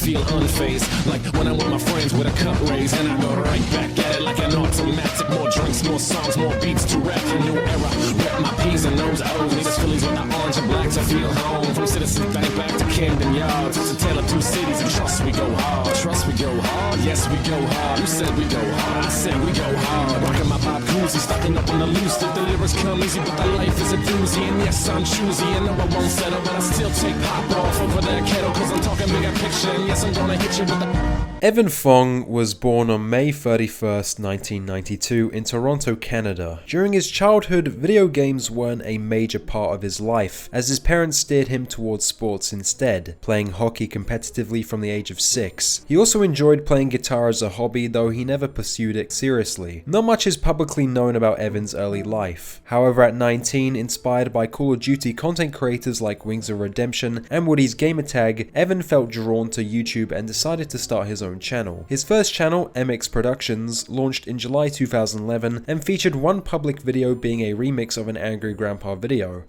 feel unfazed. Like when I'm with my friends with a cup raised, and I go right back at it like an automatic. More drinks, more songs, more beats to rap. A new era, rep my P's and O's. Niggas Phillies with the orange and blacks. I feel home. From Citizens Bank back to Camden Yards. It's a tale of two cities, and trust we go hard. Trust we go hard, yes we go hard. You said we go hard, I said we go hard. Rocking my Bob Cousy, stocking up on the loose. If the lyrics come easy, but the life is a doozy. And yes, I'm choosy, and no, I won't settle, but I still take pop off over that kettle. Cause I'm talking bigger picture, and yes, I'm gonna hit you with the... Evan Fong was born on May 31st, 1992 in Toronto, Canada. During his childhood, video games weren't a major part of his life, as his parents steered him towards sports instead, playing hockey competitively from the age of 6. He also enjoyed playing guitar as a hobby, though he never pursued it seriously. Not much is publicly known about Evan's early life. However, at 19, inspired by Call of Duty content creators like Wings of Redemption and Woody's Gamertag, Evan felt drawn to YouTube and decided to start his own channel. His first channel, MX Productions, launched in July 2011 and featured one public video being a remix of an Angry Grandpa video.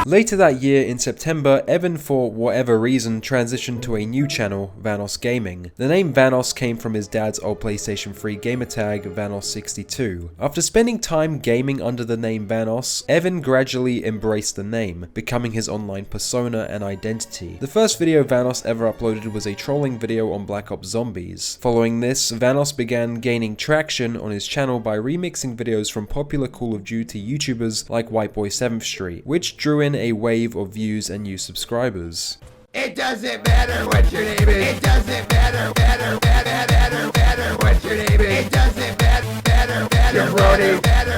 Later that year, in September, Evan, for whatever reason, transitioned to a new channel, Vanoss Gaming. The name Vanoss came from his dad's old PlayStation 3 gamertag, Vanoss62. After spending time gaming under the name Vanoss, Evan gradually embraced the name, becoming his online persona and identity. The first video Vanoss ever uploaded was a trolling video on Black Ops Zombies. Following this, Vanoss began gaining traction on his channel by remixing videos from popular Call of Duty YouTubers like Whiteboy 7th Street, which drew in a wave of views and new subscribers. It doesn't matter what your name is. It doesn't matter what your name is. It doesn't matter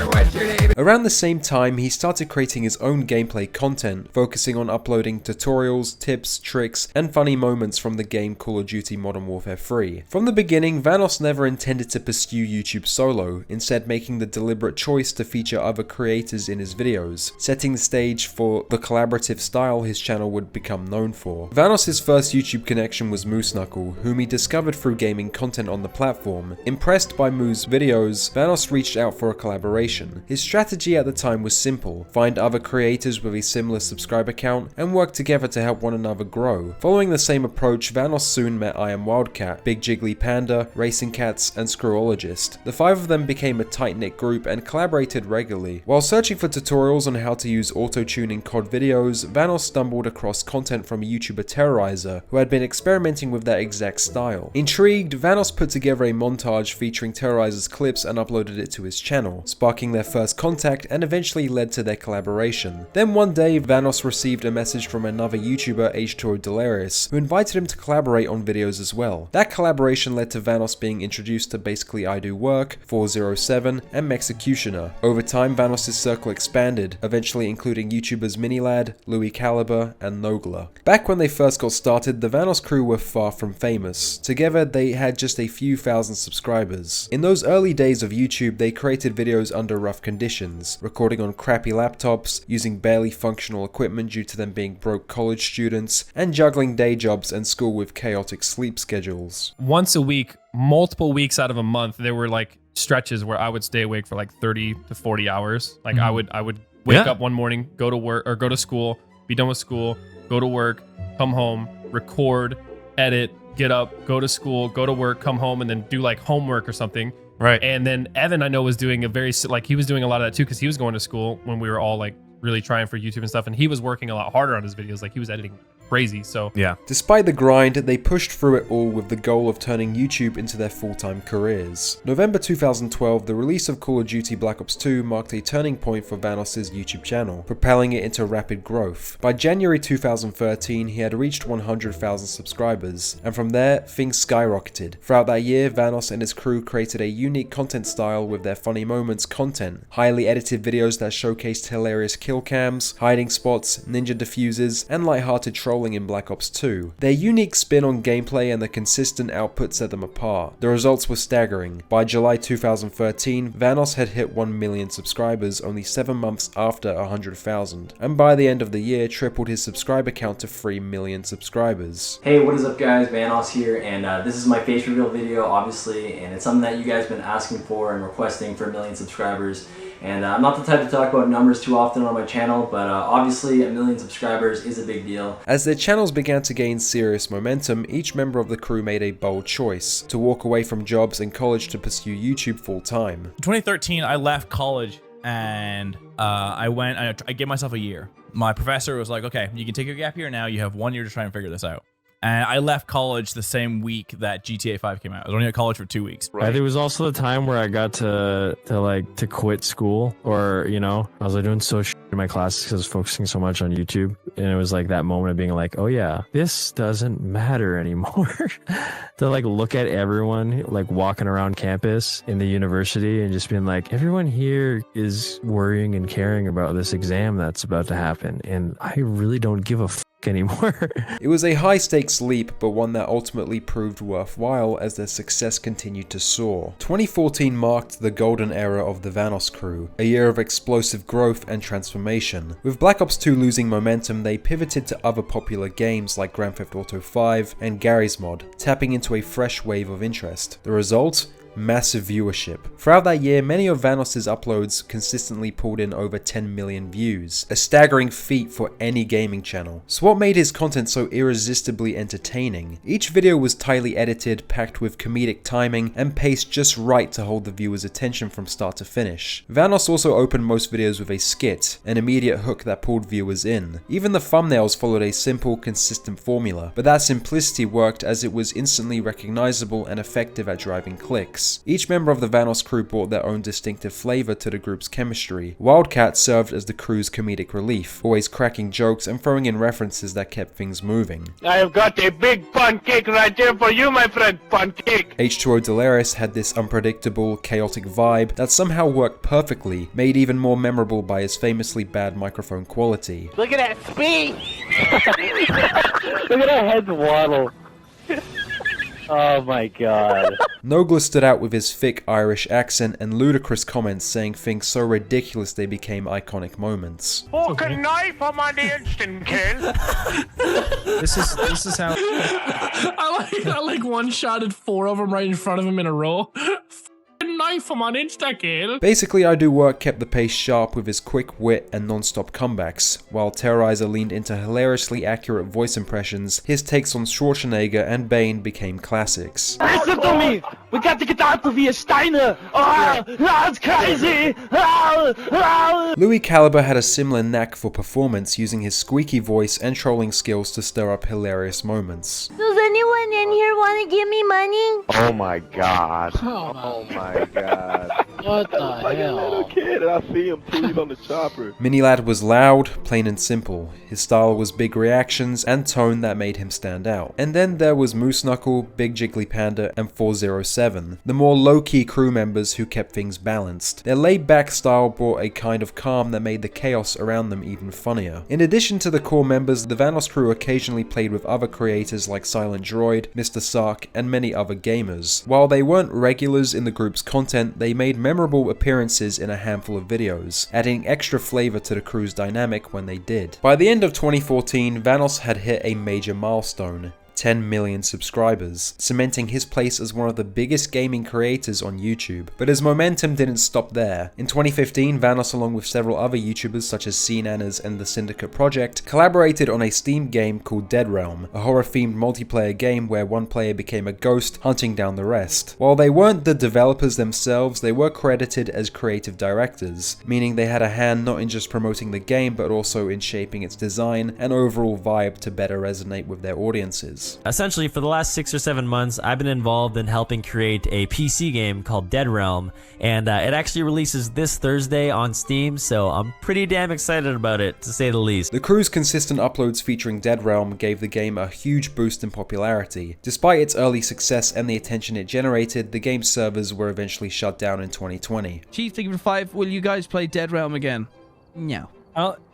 what your name is. Around the same time, he started creating his own gameplay content, focusing on uploading tutorials, tips, tricks, and funny moments from the game Call of Duty Modern Warfare 3. From the beginning, Vanoss never intended to pursue YouTube solo, instead making the deliberate choice to feature other creators in his videos, setting the stage for the collaborative style his channel would become known for. Vanoss's first YouTube connection was Moose Knuckle, whom he discovered through gaming content on the platform. Impressed by Moo's videos, Vanoss reached out for a collaboration. His strategy at the time was simple: find other creators with a similar subscriber count and work together to help one another grow. Following the same approach, Vanoss soon met I Am Wildcat, Big Jiggly Panda, Racing Cats, and Screwologist. The 5 of them became a tight-knit group and collaborated regularly. While searching for tutorials on how to use auto-tune in COD videos, Vanoss stumbled across content from YouTuber Terrorizer, who had been experimenting with that exact style. Intrigued, Vanoss put together a montage featuring Terrorizer's clips and uploaded it to his channel, sparking their first contact and eventually led to their collaboration. Then one day, Vanoss received a message from another YouTuber, H2O Delirious, who invited him to collaborate on videos as well. That collaboration led to Vanoss being introduced to Basically I Do Work, 407, and Mexecutioner. Over time, Vanoss's circle expanded, eventually including YouTubers Minilad, Louis Caliber, and Nogla. Back when they first got started, the Vanoss Crew were far from famous. Together, they had just a few thousand subscribers. In those early days of YouTube, they created videos under rough conditions, recording on crappy laptops, using barely functional equipment due to them being broke college students, and juggling day jobs and school with chaotic sleep schedules. Once a week, multiple weeks out of a month, there were like stretches where I would stay awake for like 30 to 40 hours. Like I would wake up one morning, go to work or go to school, be done with school, go to work, come home, record, edit, get up, go to school, go to work, come home, and then do like homework or something. Right. And then Evan, I know, was doing he was doing a lot of that too, because he was going to school when we were all like really trying for YouTube and stuff, and he was working a lot harder on his videos. Like he was editing crazy. So yeah. Despite the grind, they pushed through it all with the goal of turning YouTube into their full-time careers. November 2012, the release of Call of Duty Black Ops 2 marked a turning point for Vanoss's YouTube channel, propelling it into rapid growth. By January 2013, he had reached 100,000 subscribers, and from there, things skyrocketed. Throughout that year, Vanoss and his crew created a unique content style with their funny moments content, highly edited videos that showcased hilarious kill cams, hiding spots, ninja diffuses, and lighthearted trolling in Black Ops 2. Their unique spin on gameplay and the consistent output set them apart. The results were staggering. By July 2013, Vanoss had hit 1 million subscribers only 7 months after 100,000, and by the end of the year tripled his subscriber count to 3 million subscribers. Hey, what is up guys, Vanoss here, and this is my face reveal video obviously, and it's something that you guys have been asking for and requesting for 1 million subscribers. And I'm not the type to talk about numbers too often on my channel, but obviously 1 million subscribers is a big deal. As their channels began to gain serious momentum, each member of the crew made a bold choice to walk away from jobs and college to pursue YouTube full time. In 2013, I left college and I gave myself a year. My professor was like, okay, you can take your gap year now. You have 1 year to try and figure this out. And I left college the same week that GTA 5 came out. I was only at college for 2 weeks. Right. It was also the time where I got to quit school, or, you know, I was like doing so shit in my classes because I was focusing so much on YouTube. And it was like that moment of being like, oh yeah, this doesn't matter anymore. To like look at everyone like walking around campus in the university and just being like, everyone here is worrying and caring about this exam that's about to happen. And I really don't give a anymore. It was a high stakes leap, but one that ultimately proved worthwhile as their success continued to soar. 2014 marked the golden era of the Vanoss Crew, a year of explosive growth and transformation. With Black Ops 2 losing momentum, they pivoted to other popular games like Grand Theft Auto 5 and Garry's Mod, tapping into a fresh wave of interest. The result? Massive viewership. Throughout that year, many of Vanoss's uploads consistently pulled in over 10 million views, a staggering feat for any gaming channel. So what made his content so irresistibly entertaining? Each video was tightly edited, packed with comedic timing, and paced just right to hold the viewer's attention from start to finish. Vanoss also opened most videos with a skit, an immediate hook that pulled viewers in. Even the thumbnails followed a simple, consistent formula, but that simplicity worked as it was instantly recognizable and effective at driving clicks. Each member of the Vanoss crew brought their own distinctive flavor to the group's chemistry. Wildcat served as the crew's comedic relief, always cracking jokes and throwing in references that kept things moving. I have got a big pancake right here for you, my friend, pancake! H2O Delaris had this unpredictable, chaotic vibe that somehow worked perfectly, made even more memorable by his famously bad microphone quality. Look at that speed! Look at that head waddle. Oh my god. Nogla stood out with his thick Irish accent and ludicrous comments saying things so ridiculous they became iconic moments. Fucking knife, I'm on the instant kill. This is how I like one-shotted 4 of them right in front of him in a row. Knife him on Insta-kill. Basically, I Do Work kept the pace sharp with his quick wit and non-stop comebacks, while Terrorizer leaned into hilariously accurate voice impressions. His takes on Schwarzenegger and Bane became classics. Listen to me! We got to get out of here, Steiner! Oh, that's crazy! Louis Caliber had a similar knack for performance, using his squeaky voice and trolling skills to stir up hilarious moments. Does anyone in here want to give me money? Oh my god. Oh my god. What the Like a little hell? kid, and I see him too. He's on the chopper. Minilad was loud, plain and simple. His style was big reactions and tone that made him stand out. And then there was Moose Knuckle, Big Jiggly Panda, and 407, the more low-key crew members who kept things balanced. Their laid-back style brought a kind of calm that made the chaos around them even funnier. In addition to the core members, the Vanoss crew occasionally played with other creators like Silent Droid, Mr. Sark, and many other gamers. While they weren't regulars in the group's content, they made memorable appearances in a handful of videos, adding extra flavor to the crew's dynamic when they did. By the end of 2014, Vanoss had hit a major milestone: 10 million subscribers, cementing his place as one of the biggest gaming creators on YouTube. But his momentum didn't stop there. In 2015, Vanoss, along with several other YouTubers such as CNanners and the Syndicate Project, collaborated on a Steam game called Dead Realm, a horror-themed multiplayer game where one player became a ghost hunting down the rest. While they weren't the developers themselves, they were credited as creative directors, meaning they had a hand not in just promoting the game but also in shaping its design and overall vibe to better resonate with their audiences. Essentially, for the last 6 or 7 months, I've been involved in helping create a PC game called Dead Realm, and it actually releases this Thursday on Steam, so I'm pretty damn excited about it, to say the least. The crew's consistent uploads featuring Dead Realm gave the game a huge boost in popularity. Despite its early success and the attention it generated, the game's servers were eventually shut down in 2020. Chief Figure 5, will you guys play Dead Realm again? No.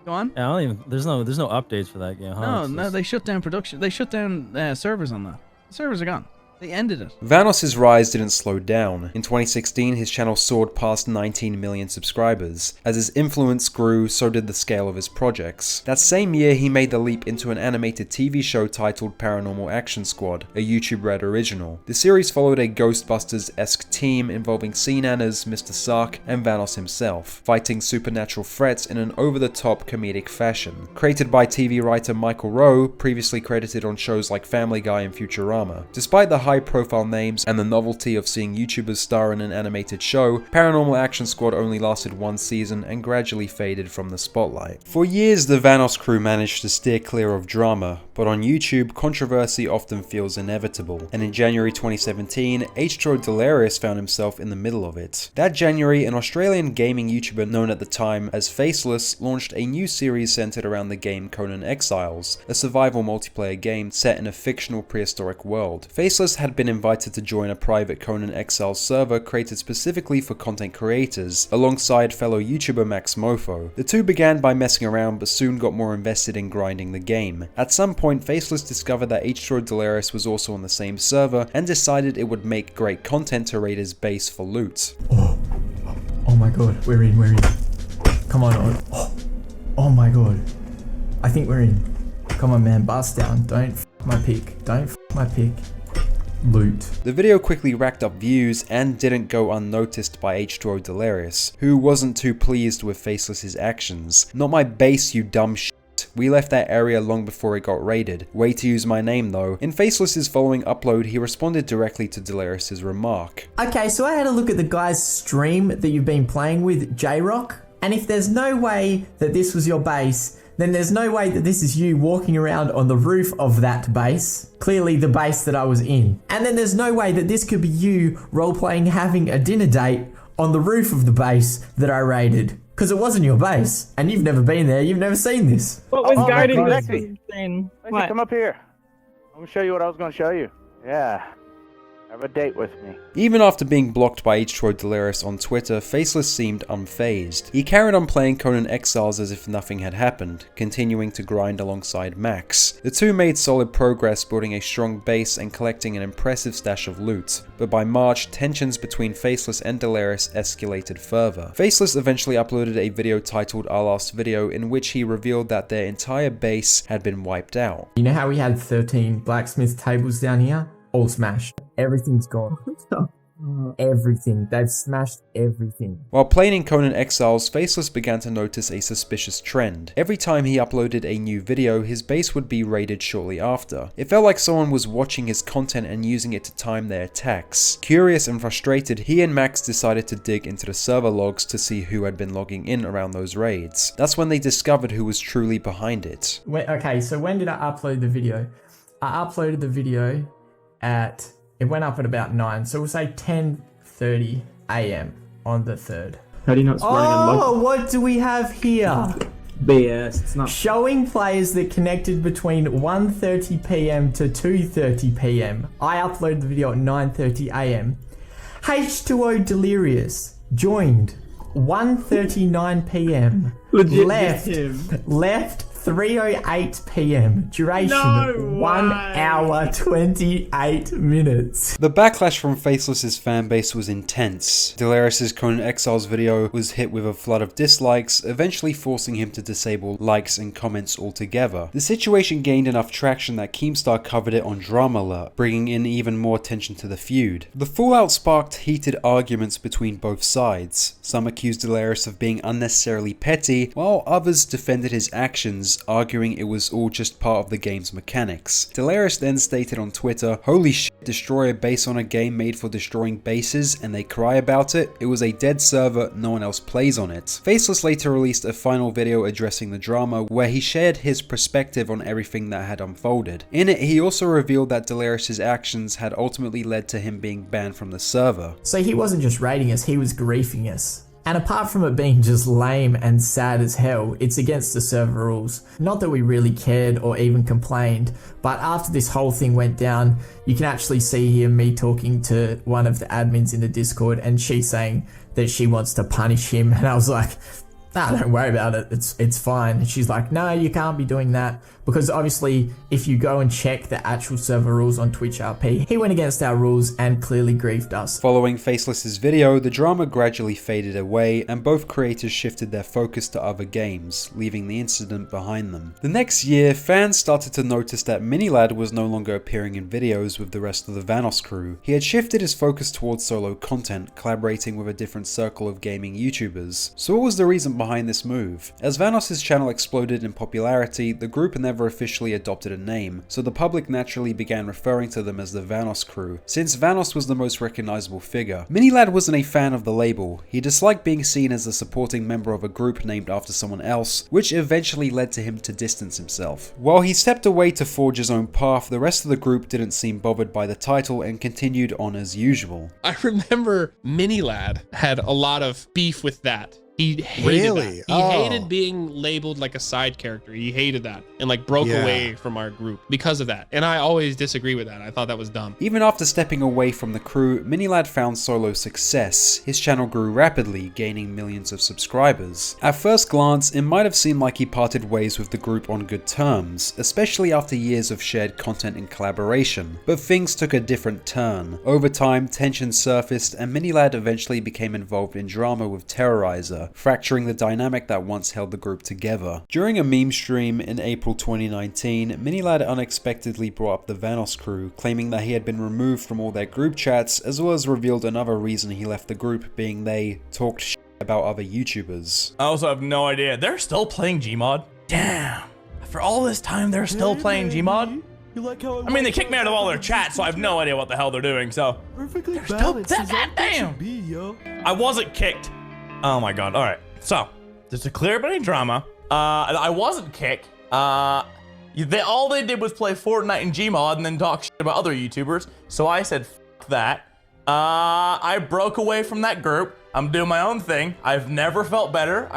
Go on. I don't even. There's no updates for that game. Huh? No, they shut down production. They shut down servers on that. The servers are gone. They ended it. Vanoss's rise didn't slow down. In 2016, his channel soared past 19 million subscribers. As his influence grew, so did the scale of his projects. That same year, he made the leap into an animated TV show titled Paranormal Action Squad, a YouTube Red original. The series followed a Ghostbusters-esque team involving sea nanners, Mr. Sark, and Vanoss himself, fighting supernatural threats in an over-the-top comedic fashion. Created by TV writer Michael Rowe, previously credited on shows like Family Guy and Futurama. Despite the high-profile names and the novelty of seeing YouTubers star in an animated show, Paranormal Action Squad only lasted one season and gradually faded from the spotlight. For years, the Vanoss Crew managed to steer clear of drama, but on YouTube, controversy often feels inevitable, and in January 2017, H2O Delirious found himself in the middle of it. That January, an Australian gaming YouTuber known at the time as Faceless launched a new series centered around the game Conan Exiles, a survival multiplayer game set in a fictional prehistoric world. Faceless had been invited to join a private Conan Exiles server created specifically for content creators, alongside fellow YouTuber Max Mofo. The two began by messing around but soon got more invested in grinding the game. At some point, Faceless discovered that H2O Delirious was also on the same server and decided it would make great content to raid his base for loot. Oh my god, we're in. Come on. Oh my god. I think we're in. Come on, man, bust down. Don't f my pick. Loot. The video quickly racked up views and didn't go unnoticed by H2O Delirious, who wasn't too pleased with Faceless's actions. Not my base, you dumb shit. We left that area long before it got raided. Way to use my name though. In Faceless's following upload, he responded directly to Delirious's remark. Okay, so I had a look at the guy's stream that you've been playing with, J-Rock, and if there's no way that this was your base, then there's no way that this is you walking around on the roof of that base. Clearly the base that I was in. And then there's no way that this could be you role-playing having a dinner date on the roof of the base that I raided. Because it wasn't your base, and you've never been there, you've never seen this. What was guarding this exactly. thing? What? Come up here. Let me show you what I was going to show you. Yeah. Have a date with me. Even after being blocked by H2O Delirious on Twitter, Faceless seemed unfazed. He carried on playing Conan Exiles as if nothing had happened, continuing to grind alongside Max. The two made solid progress, building a strong base and collecting an impressive stash of loot. But by March, tensions between Faceless and Delirious escalated further. Faceless eventually uploaded a video titled Our Last Video, in which he revealed that their entire base had been wiped out. You know how we had 13 blacksmith tables down here? All smashed. Everything's gone. Everything. They've smashed everything. While playing in Conan Exiles, Faceless began to notice a suspicious trend. Every time he uploaded a new video, his base would be raided shortly after. It felt like someone was watching his content and using it to time their attacks. Curious and frustrated, he and Max decided to dig into the server logs to see who had been logging in around those raids. That's when they discovered who was truly behind it. Okay, so when did I upload the video? I uploaded the video it went up at about 9, so we'll say 10:30 AM on the 3rd. How do you not running Oh, what do we have here? BS, it's not. Showing players that connected between 1:30 PM to 2:30 PM. I uploaded the video at 9:30 AM. H2O Delirious joined 1:39 PM. Legit Left 3:08 PM. Duration 1 hour 28 minutes. The backlash from Faceless's fanbase was intense. Delirious's Conan Exiles video was hit with a flood of dislikes, eventually forcing him to disable likes and comments altogether. The situation gained enough traction that Keemstar covered it on Drama Alert, bringing in even more attention to the feud. The fallout sparked heated arguments between both sides. Some accused Delirious of being unnecessarily petty, while others defended his actions, arguing it was all just part of the game's mechanics. Delirious then stated on Twitter, "Holy shit, destroy a base on a game made for destroying bases and they cry about it? It was a dead server, no one else plays on it." Faceless later released a final video addressing the drama, where he shared his perspective on everything that had unfolded. In it, he also revealed that Delirious's actions had ultimately led to him being banned from the server. So he wasn't just raiding us, he was griefing us. And apart from it being just lame and sad as hell, it's against the server rules. Not that we really cared or even complained, but after this whole thing went down, you can actually see here me talking to one of the admins in the Discord and she saying that she wants to punish him. And I was like, Nah, don't worry about it. It's fine. And she's like, no, you can't be doing that. Because obviously, if you go and check the actual server rules on Twitch RP, he went against our rules and clearly griefed us. Following Faceless's video, the drama gradually faded away and both creators shifted their focus to other games, leaving the incident behind them. The next year, fans started to notice that Minilad was no longer appearing in videos with the rest of the Vanoss crew. He had shifted his focus towards solo content, collaborating with a different circle of gaming YouTubers. So what was the reason behind this move? As Vanoss's channel exploded in popularity, the group never officially adopted a name, so the public naturally began referring to them as the Vanoss Crew, since Vanoss was the most recognizable figure. Minilad wasn't a fan of the label. He disliked being seen as a supporting member of a group named after someone else, which eventually led to him to distance himself. While he stepped away to forge his own path, the rest of the group didn't seem bothered by the title and continued on as usual. I remember Minilad had a lot of beef with that. He hated that. He hated being labeled like a side character. He hated that and like broke away from our group because of that. And I always disagree with that. I thought that was dumb. Even after stepping away from the crew, Minilad found solo success. His channel grew rapidly, gaining millions of subscribers. At first glance, it might have seemed like he parted ways with the group on good terms, especially after years of shared content and collaboration. But things took a different turn. Over time, tensions surfaced and Minilad eventually became involved in drama with Terrorizer, fracturing the dynamic that once held the group together. During a meme stream in April 2019, Minilad unexpectedly brought up the Vanoss crew, claiming that he had been removed from all their group chats, as well as revealed another reason he left the group, being they talked shit about other YouTubers. I also have no idea. They're still playing Gmod? Damn. After all this time, they're still playing Gmod? I mean, they kicked me out of all their chats, so I have no idea what the hell they're doing, so... They're still... Damn! I wasn't kicked. Oh my god. All right. So, just to clear up any drama, I wasn't kicked. All they did was play Fortnite and Gmod and then talk shit about other YouTubers. So I said, F that. I broke away from that group. I'm doing my own thing. I've never felt better.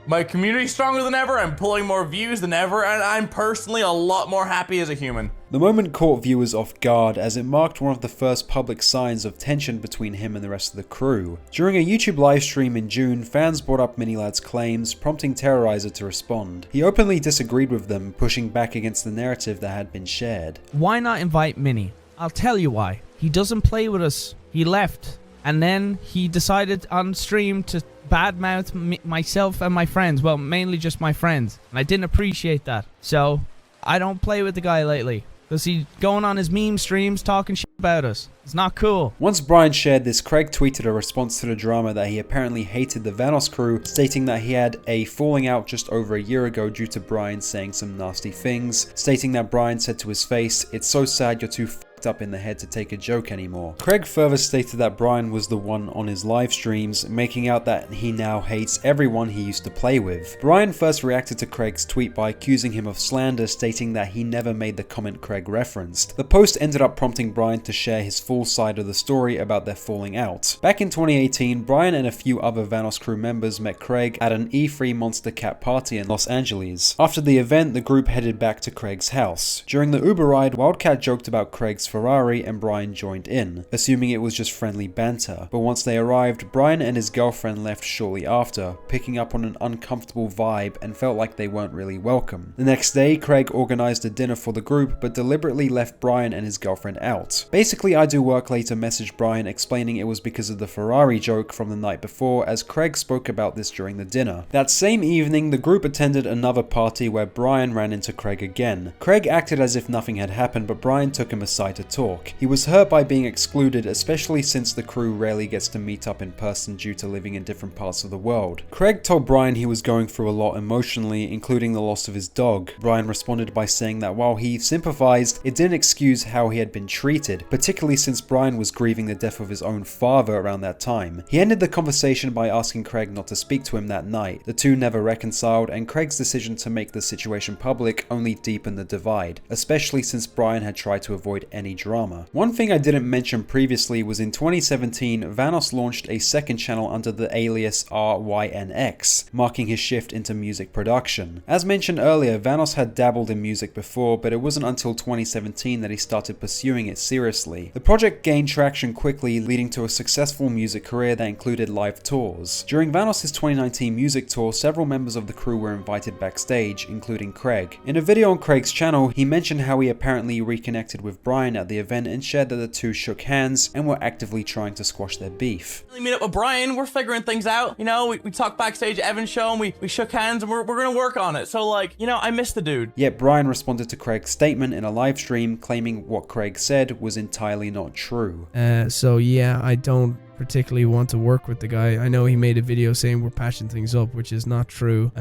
My community's stronger than ever. I'm pulling more views than ever, and I'm personally a lot more happy as a human. The moment caught viewers off guard, as it marked one of the first public signs of tension between him and the rest of the crew. During a YouTube livestream in June, fans brought up Minilad's claims, prompting Terrorizer to respond. He openly disagreed with them, pushing back against the narrative that had been shared. Why not invite Mini? I'll tell you why. He doesn't play with us. He left. And then he decided on stream to badmouth myself and my friends. Well, mainly just my friends. And I didn't appreciate that. So, I don't play with the guy lately. Because he's going on his meme streams talking shit about us. It's not cool. Once Brian shared this, Craig tweeted a response to the drama that he apparently hated the Vanoss crew, stating that he had a falling out just over a year ago due to Brian saying some nasty things, stating that Brian said to his face, "It's so sad you're too up in the head to take a joke anymore." Craig further stated that Brian was the one on his live streams, making out that he now hates everyone he used to play with. Brian first reacted to Craig's tweet by accusing him of slander, stating that he never made the comment Craig referenced. The post ended up prompting Brian to share his full side of the story about their falling out. Back in 2018, Brian and a few other Vanoss crew members met Craig at an E3 Monster Cat party in Los Angeles. After the event, the group headed back to Craig's house. During the Uber ride, Wildcat joked about Craig's Ferrari and Brian joined in, assuming it was just friendly banter. But once they arrived, Brian and his girlfriend left shortly after, picking up on an uncomfortable vibe and felt like they weren't really welcome. The next day, Craig organized a dinner for the group, but deliberately left Brian and his girlfriend out. Basically, I Do Work later messaged Brian explaining it was because of the Ferrari joke from the night before, as Craig spoke about this during the dinner. That same evening, the group attended another party where Brian ran into Craig again. Craig acted as if nothing had happened, but Brian took him aside to talk. He was hurt by being excluded, especially since the crew rarely gets to meet up in person due to living in different parts of the world. Craig told Brian he was going through a lot emotionally, including the loss of his dog. Brian responded by saying that while he sympathized, it didn't excuse how he had been treated, particularly since Brian was grieving the death of his own father around that time. He ended the conversation by asking Craig not to speak to him that night. The two never reconciled, and Craig's decision to make the situation public only deepened the divide, especially since Brian had tried to avoid any any drama. One thing I didn't mention previously was in 2017, Vanoss launched a second channel under the alias RYNX, marking his shift into music production. As mentioned earlier, Vanoss had dabbled in music before, but it wasn't until 2017 that he started pursuing it seriously. The project gained traction quickly, leading to a successful music career that included live tours. During Vanoss's 2019 music tour, several members of the crew were invited backstage, including Craig. In a video on Craig's channel, he mentioned how he apparently reconnected with Brian at the event and shared that the two shook hands and were actively trying to squash their beef. We meet up with Brian, we're figuring things out. You know, we talked backstage at Evan's show and we shook hands and we're gonna work on it. So like, you know, I miss the dude. Yet Brian responded to Craig's statement in a live stream, claiming what Craig said was entirely not true. So yeah, I don't particularly want to work with the guy. I know he made a video saying we're patching things up, which is not true.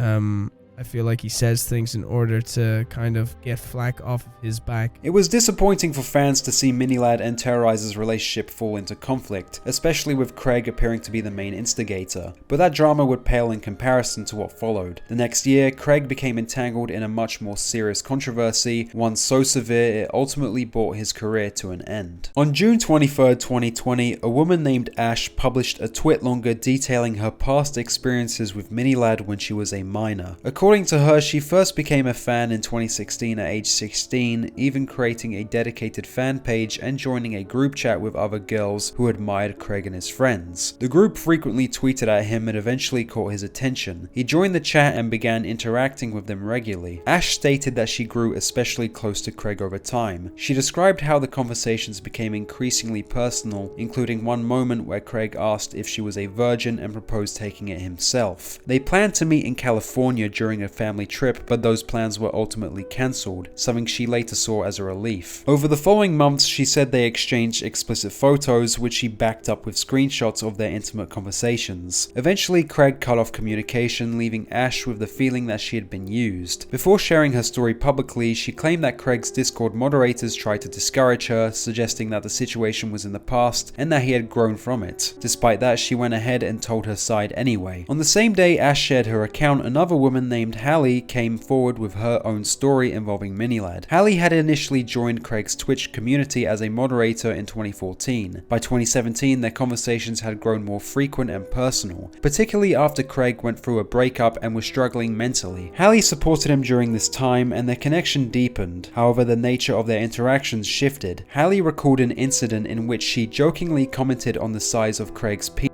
I feel like he says things in order to kind of get flack off of his back. It was disappointing for fans to see Minilad and Terrorizer's relationship fall into conflict, especially with Craig appearing to be the main instigator. But that drama would pale in comparison to what followed. The next year, Craig became entangled in a much more serious controversy, one so severe it ultimately brought his career to an end. On June 23rd, 2020, a woman named Ash published a tweet longer detailing her past experiences with Minilad when she was a minor. According to her, she first became a fan in 2016 at age 16, even creating a dedicated fan page and joining a group chat with other girls who admired Craig and his friends. The group frequently tweeted at him and eventually caught his attention. He joined the chat and began interacting with them regularly. Ash stated that she grew especially close to Craig over time. She described how the conversations became increasingly personal, including one moment where Craig asked if she was a virgin and proposed taking it himself. They planned to meet in California during a family trip, but those plans were ultimately cancelled, something she later saw as a relief. Over the following months, she said they exchanged explicit photos, which she backed up with screenshots of their intimate conversations. Eventually, Craig cut off communication, leaving Ash with the feeling that she had been used. Before sharing her story publicly, she claimed that Craig's Discord moderators tried to discourage her, suggesting that the situation was in the past and that he had grown from it. Despite that, she went ahead and told her side anyway. On the same day Ash shared her account, another woman named Hallie came forward with her own story involving Minilad. Hallie had initially joined Craig's Twitch community as a moderator in 2014. By 2017, their conversations had grown more frequent and personal, particularly after Craig went through a breakup and was struggling mentally. Hallie supported him during this time and their connection deepened. However, the nature of their interactions shifted. Hallie recalled an incident in which she jokingly commented on the size of Craig's penis,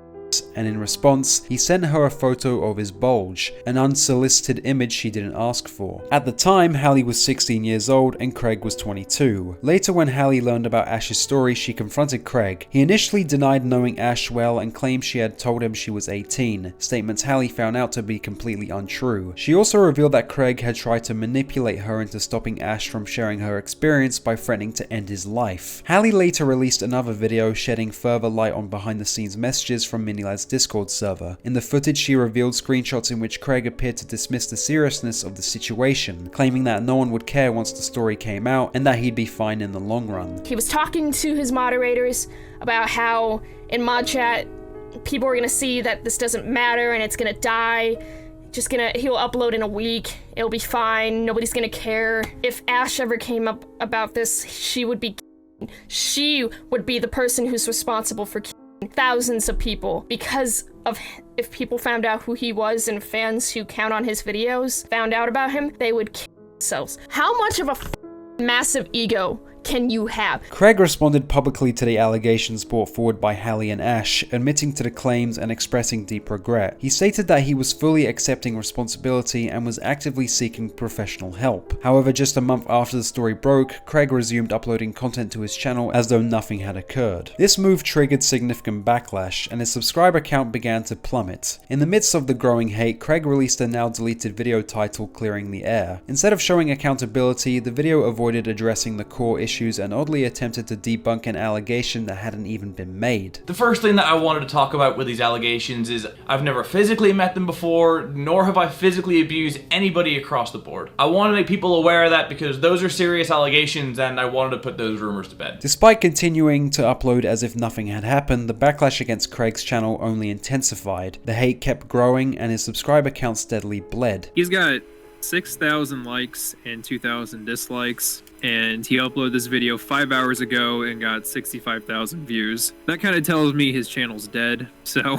and in response, he sent her a photo of his bulge, an unsolicited image she didn't ask for. At the time, Hallie was 16 years old and Craig was 22. Later, when Hallie learned about Ash's story, she confronted Craig. He initially denied knowing Ash well and claimed she had told him she was 18, statements Hallie found out to be completely untrue. She also revealed that Craig had tried to manipulate her into stopping Ash from sharing her experience by threatening to end his life. Hallie later released another video shedding further light on behind-the-scenes messages from Minilad's Discord server. In the footage, she revealed screenshots in which Craig appeared to dismiss the seriousness of the situation, claiming that no one would care once the story came out and that he'd be fine in the long run. He was talking to his moderators about how in mod chat people are gonna see that this doesn't matter and it's gonna die. He'll upload in a week, it'll be fine, nobody's gonna care. If Ash ever came up about this, she would be the person who's responsible for thousands of people, because of if people found out who he was and fans who count on his videos found out about him, they would kill themselves. How much of a massive ego can you have? Craig responded publicly to the allegations brought forward by Hallie and Ash, admitting to the claims and expressing deep regret. He stated that he was fully accepting responsibility and was actively seeking professional help. However, just a month after the story broke, Craig resumed uploading content to his channel as though nothing had occurred. This move triggered significant backlash, and his subscriber count began to plummet. In the midst of the growing hate, Craig released a now deleted video titled Clearing the Air. Instead of showing accountability, the video avoided addressing the core issues and oddly attempted to debunk an allegation that hadn't even been made. The first thing that I wanted to talk about with these allegations is I've never physically met them before, nor have I physically abused anybody across the board. I want to make people aware of that because those are serious allegations and I wanted to put those rumors to bed. Despite continuing to upload as if nothing had happened, the backlash against Craig's channel only intensified. The hate kept growing and his subscriber count steadily bled. He's got 6,000 likes and 2,000 dislikes. and he uploaded this video 5 hours ago and got 65,000 views. That kind of tells me his channel's dead, so...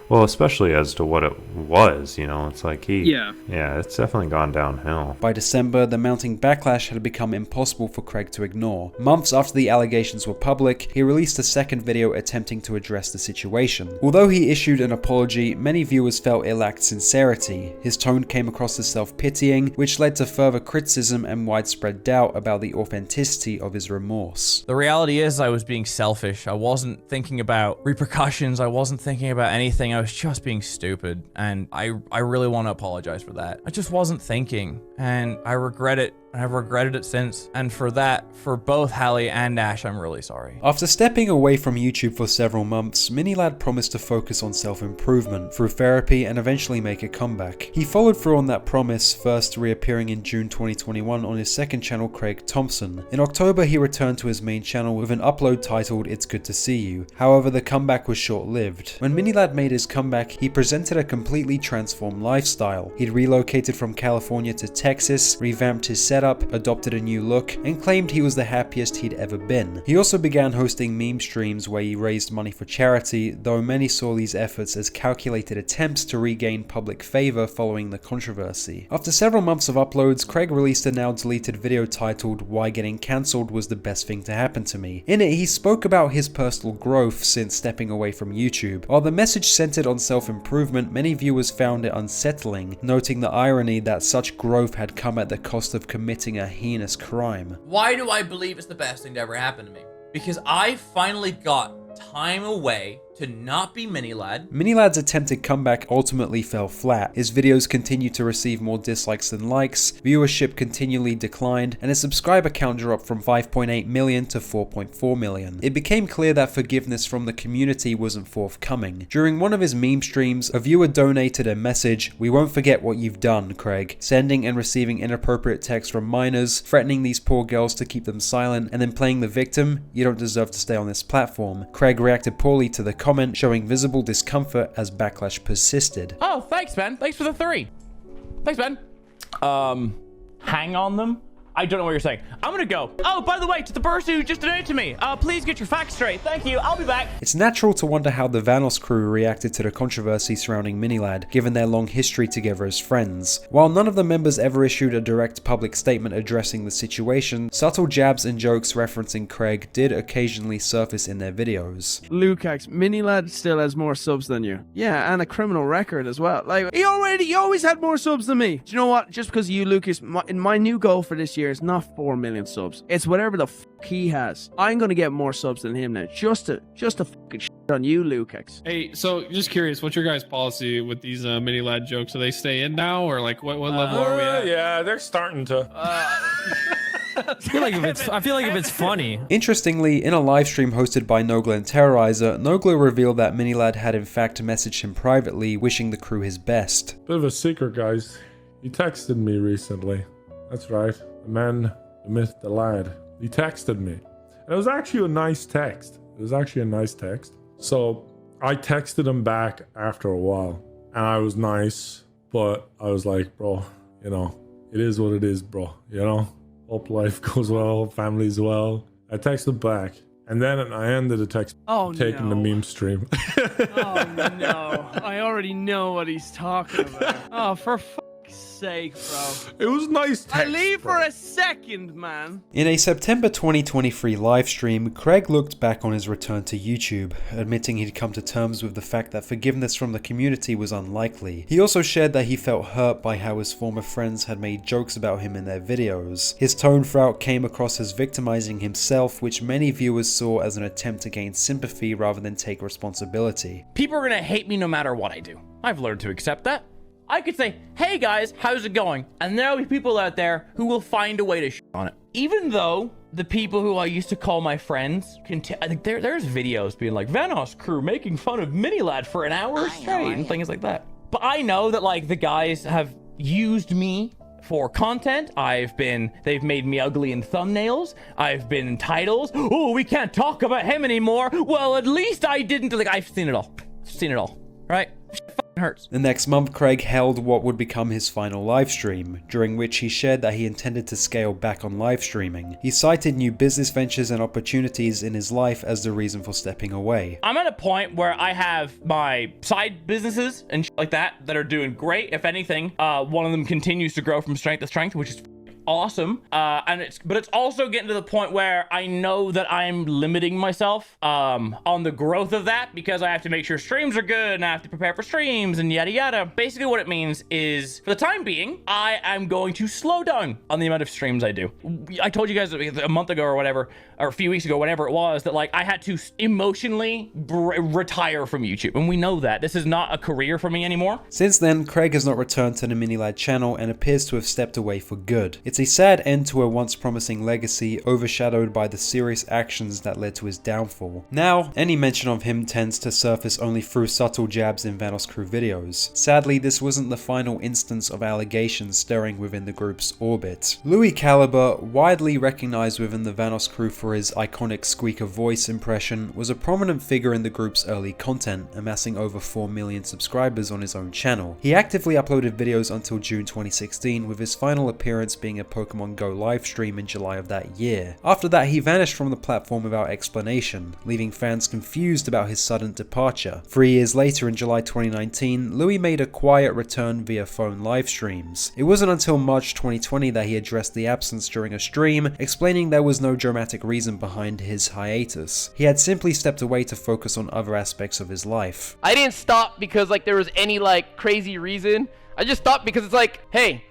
Well, especially as to what it was, you know, it's like Yeah, it's definitely gone downhill. By December, the mounting backlash had become impossible for Craig to ignore. Months after the allegations were public, he released a second video attempting to address the situation. Although he issued an apology, many viewers felt it lacked sincerity. His tone came across as self-pitying, which led to further criticism and widespread doubt about the authenticity of his remorse. The reality is I was being selfish. I wasn't thinking about repercussions. I wasn't thinking about anything. I was just being stupid, and I really want to apologize for that. I just wasn't thinking, and I regret it. I've regretted it since, and for that, for both Hallie and Ash, I'm really sorry. After stepping away from YouTube for several months, Minilad promised to focus on self-improvement through therapy and eventually make a comeback. He followed through on that promise, first reappearing in June 2021 on his second channel, Craig Thompson. In October, he returned to his main channel with an upload titled It's Good to See You. However, the comeback was short-lived. When Minilad made his comeback, he presented a completely transformed lifestyle. He'd relocated from California to Texas, revamped his setup, adopted a new look, and claimed he was the happiest he'd ever been. He also began hosting meme streams where he raised money for charity, though many saw these efforts as calculated attempts to regain public favor following the controversy. After several months of uploads, Craig released a now deleted video titled Why Getting Cancelled Was the Best Thing to Happen to Me. In it, he spoke about his personal growth since stepping away from YouTube. While the message centered on self-improvement, many viewers found it unsettling, noting the irony that such growth had come at the cost of committing a heinous crime. Why do I believe it's the best thing to ever happen to me? Because I finally got time away to not be Minilad. Minilad's attempted comeback ultimately fell flat. His videos continued to receive more dislikes than likes, viewership continually declined, and his subscriber count dropped from 5.8 million to 4.4 million. It became clear that forgiveness from the community wasn't forthcoming. During one of his meme streams, a viewer donated a message, "We won't forget what you've done, Craig," sending and receiving inappropriate texts from minors, threatening these poor girls to keep them silent, and then playing the victim, "You don't deserve to stay on this platform." Craig reacted poorly to the comment, showing visible discomfort as backlash persisted. Oh, thanks, Ben. Thanks for the 3. Thanks, Ben. Hang on them? I don't know what you're saying. I'm gonna go. Oh, by the way, to the person who just donated to me, please get your facts straight. Thank you. I'll be back. It's natural to wonder how the Vanoss Crew reacted to the controversy surrounding Minilad, given their long history together as friends. While none of the members ever issued a direct public statement addressing the situation, subtle jabs and jokes referencing Craig did occasionally surface in their videos. Lukacs, Minilad still has more subs than you. Yeah, and a criminal record as well. Like, he always had more subs than me. Do you know what? Just because of you, Lucas, my new goal for this year is not 4 million subs. It's whatever the fuck he has. I'm gonna get more subs than him now. Just to fucking shit on you, Lukacs. Hey, so just curious, what's your guys' policy with these mini lad jokes? Do they stay in now, or like what level are we at? Yeah, they're starting to. I feel like if it's funny. Interestingly, in a livestream hosted by Nogla and Terrorizer, Nogla revealed that Minilad had in fact messaged him privately, wishing the crew his best. Bit of a secret, guys. He texted me recently. That's right. The man, the myth, the lad. He texted me. And it was actually a nice text. So I texted him back after a while. And I was nice, but I was like, bro, you know, it is what it is, bro. You know? Hope life goes well, family's well. I texted back. And then I ended the text taking the meme stream. Oh no. I already know what he's talking about. Oh, for fuck's sake, bro. It was nice text, I leave for a second, man. In a September 2023 livestream, Craig looked back on his return to YouTube, admitting he'd come to terms with the fact that forgiveness from the community was unlikely. He also shared that he felt hurt by how his former friends had made jokes about him in their videos. His tone throughout came across as victimizing himself, which many viewers saw as an attempt to gain sympathy rather than take responsibility. People are gonna hate me no matter what I do. I've learned to accept that. I could say, hey guys, how's it going? And there'll be people out there who will find a way to shit on it. Even though the people who I used to call my friends, I think there's videos being like, Vanoss Crew making fun of Minilad for an hour straight and things like that. But I know that like the guys have used me for content. They've made me ugly in thumbnails. I've been in titles. Oh, we can't talk about him anymore. Well, at least I didn't. Like, I've seen it all. Right? hurts. The next month, Craig held what would become his final live stream, during which he shared that he intended to scale back on live streaming. He cited new business ventures and opportunities in his life as the reason for stepping away. I'm at a point where I have my side businesses and shit like that are doing great. If anything, one of them continues to grow from strength to strength, which is awesome. But it's also getting to the point where I know that I'm limiting myself on the growth of that, because I have to make sure streams are good and I have to prepare for streams and yada yada. Basically what it means is, for the time being, I am going to slow down on the amount of streams I do. I told you guys a month ago or whatever, or a few weeks ago, whatever it was, that like I had to emotionally retire from YouTube, and we know that this is not a career for me anymore. Since then, Craig has not returned to the Minilad channel and appears to have stepped away for good. It's a sad end to a once promising legacy, overshadowed by the serious actions that led to his downfall. Now, any mention of him tends to surface only through subtle jabs in Vanoss Crew videos. Sadly, this wasn't the final instance of allegations stirring within the group's orbit. Louis Caliber, widely recognized within the Vanoss Crew for his iconic squeaker voice impression, was a prominent figure in the group's early content, amassing over 4 million subscribers on his own channel. He actively uploaded videos until June 2016, with his final appearance being a Pokemon Go livestream in July of that year. After that, he vanished from the platform without explanation, leaving fans confused about his sudden departure. 3 years later, in July 2019, Louis made a quiet return via phone live streams. It wasn't until March 2020 that he addressed the absence during a stream, explaining there was no dramatic reason behind his hiatus. He had simply stepped away to focus on other aspects of his life. I didn't stop because like there was any like crazy reason. I just stopped because it's like, hey,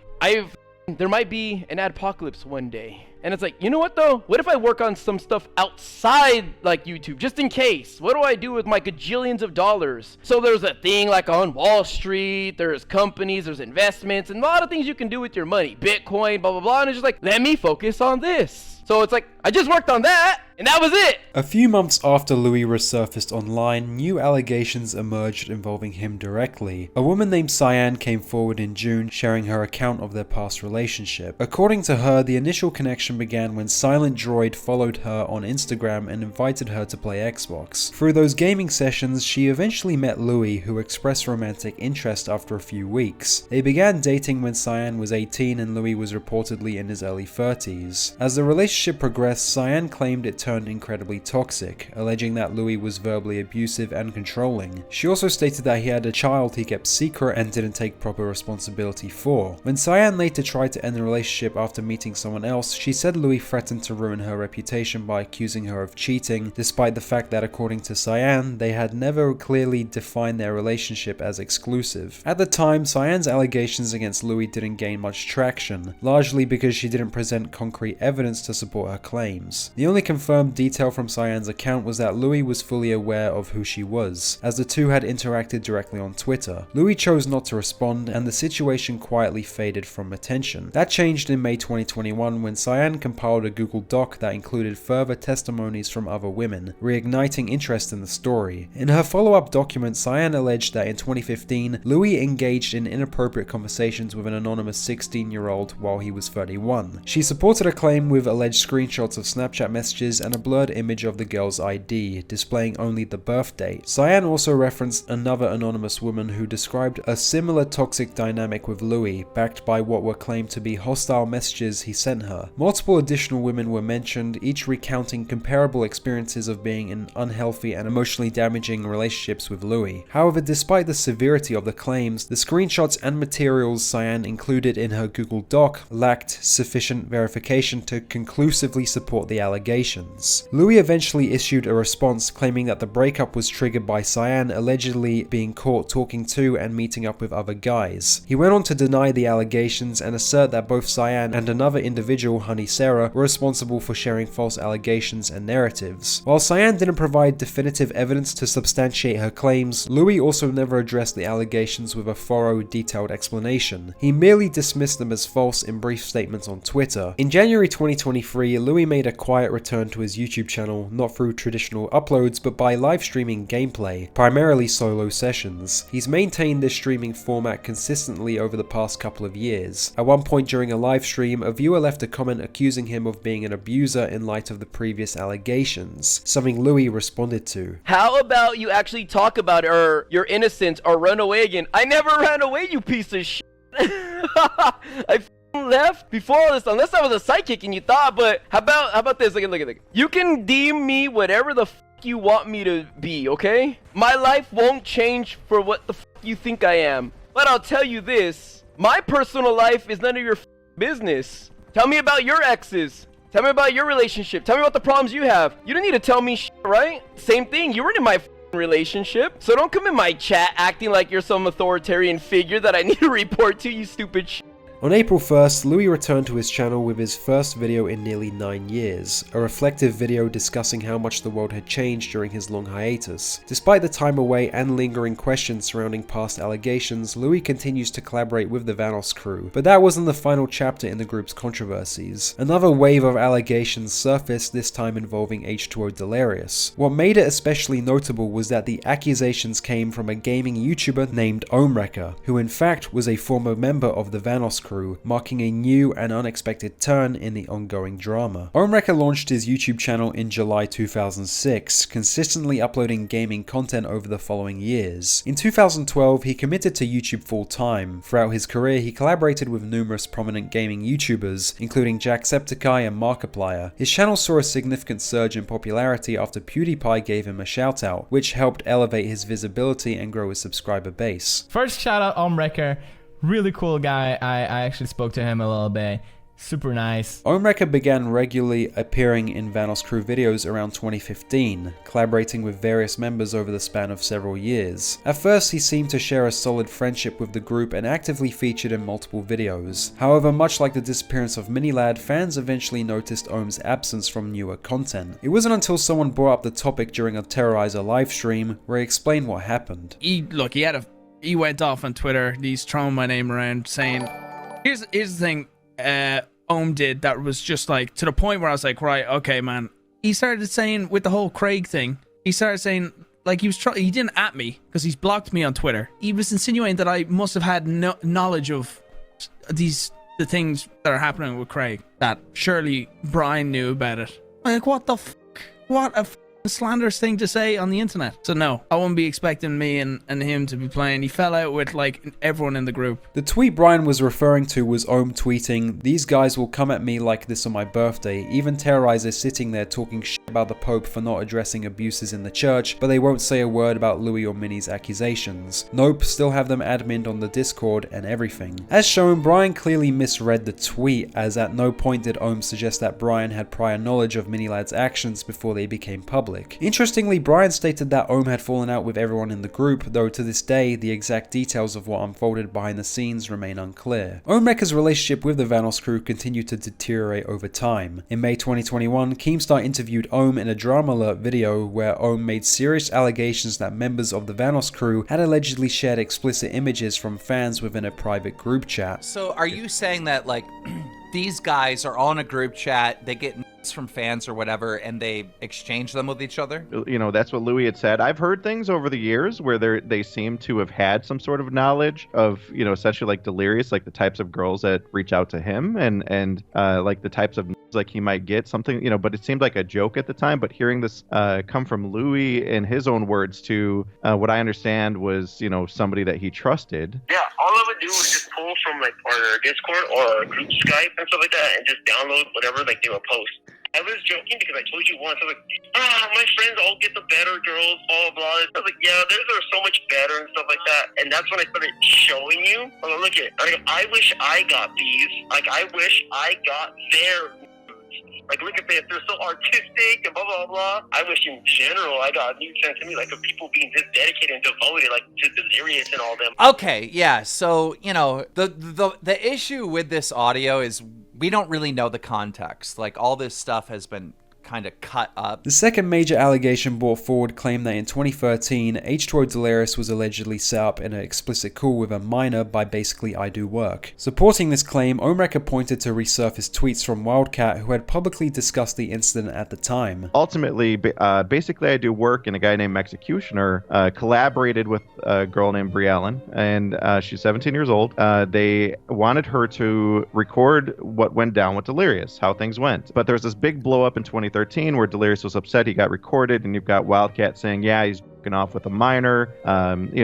there might be an adpocalypse one day. And it's like, you know what though? What if I work on some stuff outside like YouTube, just in case? What do I do with my gajillions of dollars? So there's a thing like on Wall Street, there's companies, there's investments, and a lot of things you can do with your money. Bitcoin, blah, blah, blah. And it's just like, let me focus on this. So it's like, I just worked on that, and that was it. A few months after Louis resurfaced online, new allegations emerged involving him directly. A woman named Cyan came forward in June, sharing her account of their past relationship. According to her, the initial connection began when Silent Droid followed her on Instagram and invited her to play Xbox. Through those gaming sessions, she eventually met Louis, who expressed romantic interest after a few weeks. They began dating when Cyan was 18 and Louis was reportedly in his early 30s. As the relationship progressed, Cyan claimed it turned incredibly toxic, alleging that Louis was verbally abusive and controlling. She also stated that he had a child he kept secret and didn't take proper responsibility for. When Cyan later tried to end the relationship after meeting someone else, she said Louis threatened to ruin her reputation by accusing her of cheating, despite the fact that, according to Cyan, they had never clearly defined their relationship as exclusive. At the time, Cyan's allegations against Louis didn't gain much traction, largely because she didn't present concrete evidence to support her claims. The only confirmed detail from Cyan's account was that Louis was fully aware of who she was, as the two had interacted directly on Twitter. Louis chose not to respond, and the situation quietly faded from attention. That changed in May 2021 when Cyan compiled a Google Doc that included further testimonies from other women, reigniting interest in the story. In her follow-up document, Cyan alleged that in 2015, Louis engaged in inappropriate conversations with an anonymous 16-year-old while he was 31. She supported a claim with alleged screenshots of Snapchat messages and a blurred image of the girl's ID, displaying only the birth date. Cyan also referenced another anonymous woman who described a similar toxic dynamic with Louis, backed by what were claimed to be hostile messages he sent her. Multiple additional women were mentioned, each recounting comparable experiences of being in unhealthy and emotionally damaging relationships with Louis. However, despite the severity of the claims, the screenshots and materials Cyan included in her Google Doc lacked sufficient verification to conclusively support the allegations. Louis eventually issued a response claiming that the breakup was triggered by Cyan allegedly being caught talking to and meeting up with other guys. He went on to deny the allegations and assert that both Cyan and another individual, Honey Sarah, were responsible for sharing false allegations and narratives. While Cyan didn't provide definitive evidence to substantiate her claims, Louis also never addressed the allegations with a thorough, detailed explanation. He merely dismissed them as false in brief statements on Twitter. In January 2023, Louis made a quiet return to to his YouTube channel not through traditional uploads but by live streaming gameplay, primarily solo sessions. He's maintained this streaming format consistently over the past couple of years. At one point during a live stream, a viewer left a comment accusing him of being an abuser in light of the previous allegations, something Louis responded to. How about you actually talk about it, or you're innocent, or run away again? I never ran away, you piece of shit. I left before all this, unless I was a sidekick and you thought, but how about this? Look at this. You can deem me whatever the you want me to be, okay? My life won't change for what the you think I am. But I'll tell you this, my personal life is none of your business. Tell me about your exes. Tell me about your relationship. Tell me about the problems you have. You don't need to tell me shit, right? Same thing, you weren't in my relationship. So don't come in my chat acting like you're some authoritarian figure that I need to report to, you stupid shit. On April 1st, Louis returned to his channel with his first video in nearly 9 years, a reflective video discussing how much the world had changed during his long hiatus. Despite the time away and lingering questions surrounding past allegations, Louis continues to collaborate with the Vanoss Crew, but that wasn't the final chapter in the group's controversies. Another wave of allegations surfaced, this time involving H2O Delirious. What made it especially notable was that the accusations came from a gaming YouTuber named Omrecker, who in fact was a former member of the Vanoss Crew, marking a new and unexpected turn in the ongoing drama. Omrecker launched his YouTube channel in July 2006, consistently uploading gaming content over the following years. In 2012, he committed to YouTube full-time. Throughout his career, he collaborated with numerous prominent gaming YouTubers, including Jacksepticeye and Markiplier. His channel saw a significant surge in popularity after PewDiePie gave him a shout-out, which helped elevate his visibility and grow his subscriber base. First shout out Omrecker. Really cool guy. I actually spoke to him a little bit. Super nice. Omrecker began regularly appearing in Vanoss Crew videos around 2015, collaborating with various members over the span of several years. At first, he seemed to share a solid friendship with the group and actively featured in multiple videos. However, much like the disappearance of Minilad, fans eventually noticed Ohm's absence from newer content. It wasn't until someone brought up the topic during a Terrorizer livestream where he explained what happened. He went off on Twitter. He's throwing my name around saying, here's the thing Ohm did that was just like to the point where I was like, right, okay, man. He started saying with the whole Craig thing, he started saying like he didn't at me because he's blocked me on Twitter. He was insinuating that I must have had no knowledge of the things that are happening with Craig, that surely Brian knew about it. Like, what the fuck? What a slanderous thing to say on the internet. So no, I wouldn't be expecting me and him to be playing. He fell out with like everyone in the group. The tweet Brian was referring to was Ohm tweeting, "These guys will come at me like this on my birthday. Even Terrorizer sitting there talking shit about the Pope for not addressing abuses in the church, but they won't say a word about Louis or Minnie's accusations. Nope, still have them adminned on the Discord and everything." As shown, Brian clearly misread the tweet, as at no point did Ohm suggest that Brian had prior knowledge of Minilad's actions before they became public. Interestingly, Brian stated that Ohm had fallen out with everyone in the group, though to this day, the exact details of what unfolded behind the scenes remain unclear. Omrecker's relationship with the Vanoss Crew continued to deteriorate over time. In May 2021, Keemstar interviewed Ohm in a Drama Alert video where Ohm made serious allegations that members of the Vanoss Crew had allegedly shared explicit images from fans within a private group chat. So are you saying that, like, these guys are all in a group chat, they get from fans or whatever, and they exchange them with each other? You know, that's what Louis had said. I've heard things over the years where they seem to have had some sort of knowledge of, you know, essentially like Delirious, like the types of girls that reach out to him and like the types of like he might get something, you know, but it seemed like a joke at the time. But hearing this come from Louis in his own words to what I understand was, you know, somebody that he trusted. Yeah, all I would do was just pull from like our Discord or our group Skype and stuff like that and just download whatever like they would post. I was joking because I told you once, I was like, my friends all get the better girls, blah, blah. I was like, yeah, theirs are so much better and stuff like that. And that's when I started showing you. I'm like, look at it. I wish I got these. Like, I wish I got their moves. Like, look at this. They're so artistic and blah, blah, blah. I wish in general I got new sense to me, like, of people being this dedicated and devoted, like, to Delirious and all them. Okay, yeah. So, you know, the issue with this audio is we don't really know the context. Like, all this stuff has been kind of cut up. The second major allegation brought forward claimed that in 2013, H2O Delirious was allegedly set up in an explicit call with a minor by basically I Do Work. Supporting this claim, Omrecker pointed to resurfaced tweets from Wildcat, who had publicly discussed the incident at the time. Ultimately, basically I Do Work and a guy named Executioner collaborated with a girl named Briellen, and she's 17 years old. They wanted her to record what went down with Delirious, how things went. But there was this big blow up in 2013 where Delirious was upset he got recorded, and you've got Wildcat saying, yeah, he's off with a minor.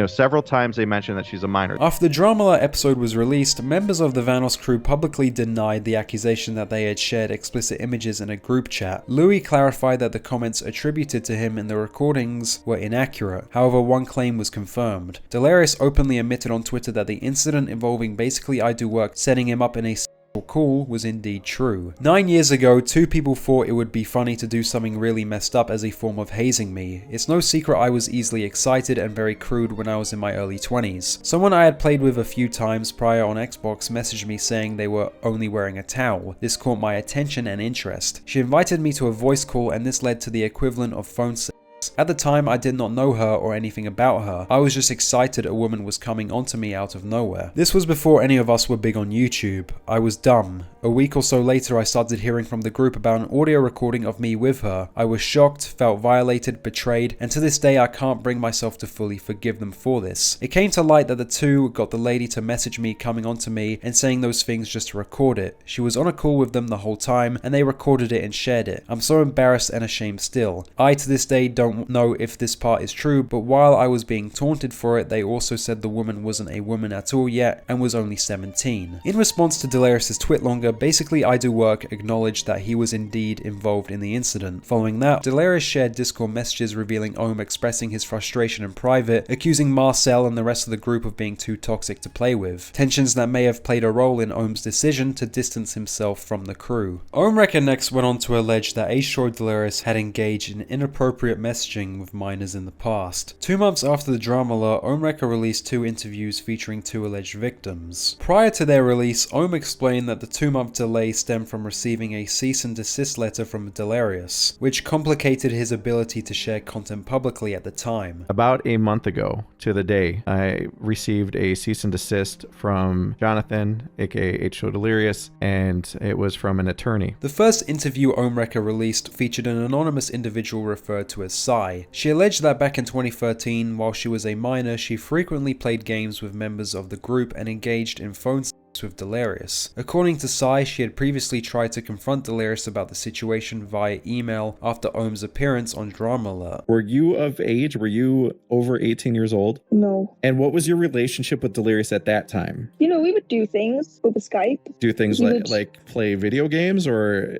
Several times they mentioned that she's a minor. After the Dramala episode was released, members of the Vanoss Crew publicly denied the accusation that they had shared explicit images in a group chat. Louis clarified that the comments attributed to him in the recordings were inaccurate. However, one claim was confirmed. Delirious openly admitted on Twitter that the incident involving basically I Do Work setting him up in a call was indeed true. 9 years ago, two people thought it would be funny to do something really messed up as a form of hazing me. It's no secret I was easily excited and very crude when I was in my early 20s. Someone I had played with a few times prior on Xbox messaged me saying they were only wearing a towel. This caught my attention and interest. She invited me to a voice call, and this led to the equivalent of phone sex. At the time, I did not know her or anything about her. I was just excited a woman was coming onto me out of nowhere. This was before any of us were big on YouTube. I was dumb. A week or so later, I started hearing from the group about an audio recording of me with her. I was shocked, felt violated, betrayed, and to this day I can't bring myself to fully forgive them for this. It came to light that the two got the lady to message me coming onto me and saying those things just to record it. She was on a call with them the whole time, and they recorded it and shared it. I'm so embarrassed and ashamed still. I to this day don't know if this part is true, but while I was being taunted for it, they also said the woman wasn't a woman at all yet and was only 17. In response to Delirious' Twitlonger, basically I Do Work acknowledged that he was indeed involved in the incident. Following that, Delirious shared Discord messages revealing Ohm expressing his frustration in private, accusing Marcel and the rest of the group of being too toxic to play with. Tensions that may have played a role in Ohm's decision to distance himself from the crew. Ohmrecker next went on to allege that H2O Delirious had engaged in inappropriate messaging with minors in the past. 2 months after the Dramala, Ohmrecker released 2 interviews featuring 2 alleged victims. Prior to their release, Ohm explained that the 2-month delay stemmed from receiving a cease and desist letter from Delirious, which complicated his ability to share content publicly at the time. About a month ago to the day, I received a cease and desist from Jonathan, aka H2O Delirious, and it was from an attorney. The first interview Ohmrecker released featured an anonymous individual referred to as Sai. She alleged that back in 2013, while she was a minor, she frequently played games with members of the group and engaged in phone sex with Delirious. According to Sai, she had previously tried to confront Delirious about the situation via email after Ohm's appearance on Dramala. Were you of age? Were you over 18 years old? No. And what was your relationship with Delirious at that time? You know, we would do things over Skype. Do things like play video games, or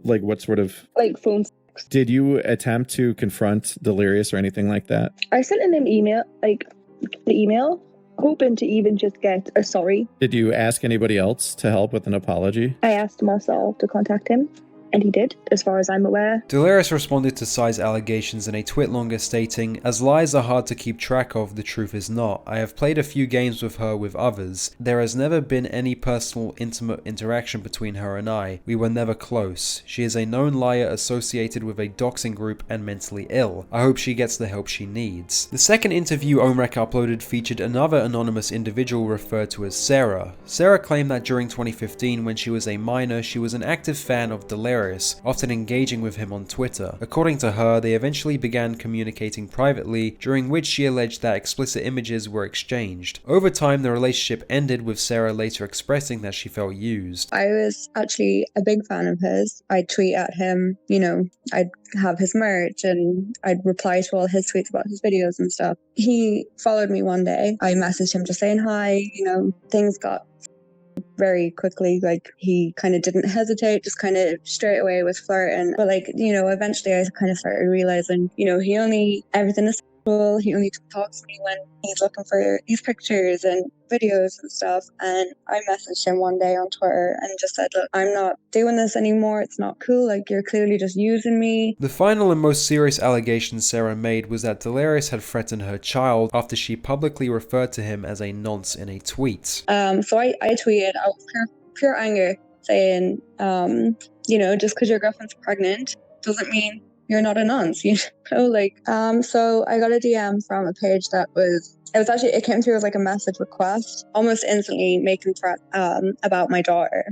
like what sort of... Like phone sex. Did you attempt to confront Delirious or anything like that? I sent him an email, hoping to even just get a sorry. Did you ask anybody else to help with an apology? I asked Marcel to contact him, and he did, as far as I'm aware. Delirious responded to Sai's allegations in a Twitlonger stating, "As lies are hard to keep track of, the truth is not. I have played a few games with her with others. There has never been any personal, intimate interaction between her and I. We were never close. She is a known liar associated with a doxing group and mentally ill. I hope she gets the help she needs." The second interview Ohmrecker uploaded featured another anonymous individual referred to as Sarah. Sarah claimed that during 2015, when she was a minor, she was an active fan of Delirious, often engaging with him on Twitter. According to her, they eventually began communicating privately, during which she alleged that explicit images were exchanged. Over time, the relationship ended, with Sarah later expressing that she felt used. I was actually a big fan of his. I'd tweet at him, I'd have his merch and I'd reply to all his tweets about his videos and stuff. He followed me one day. I messaged him just saying hi, things got very quickly, he kind of didn't hesitate, just kind of straight away was flirting. But eventually I kind of started realizing, everything is sexual. He only talks to me when he's looking for these pictures and videos and stuff. And I messaged him one day on Twitter and just said, look, I'm not doing this anymore. It's not cool. You're clearly just using me. The final and most serious allegation Sarah made was that Delirious had threatened her child after she publicly referred to him as a nonce in a tweet. So I tweeted out pure anger saying, just because your girlfriend's pregnant doesn't mean you're not a nonce, you know? Like, so I got a DM from a page that it came through as like a message request, almost instantly making threats about my daughter.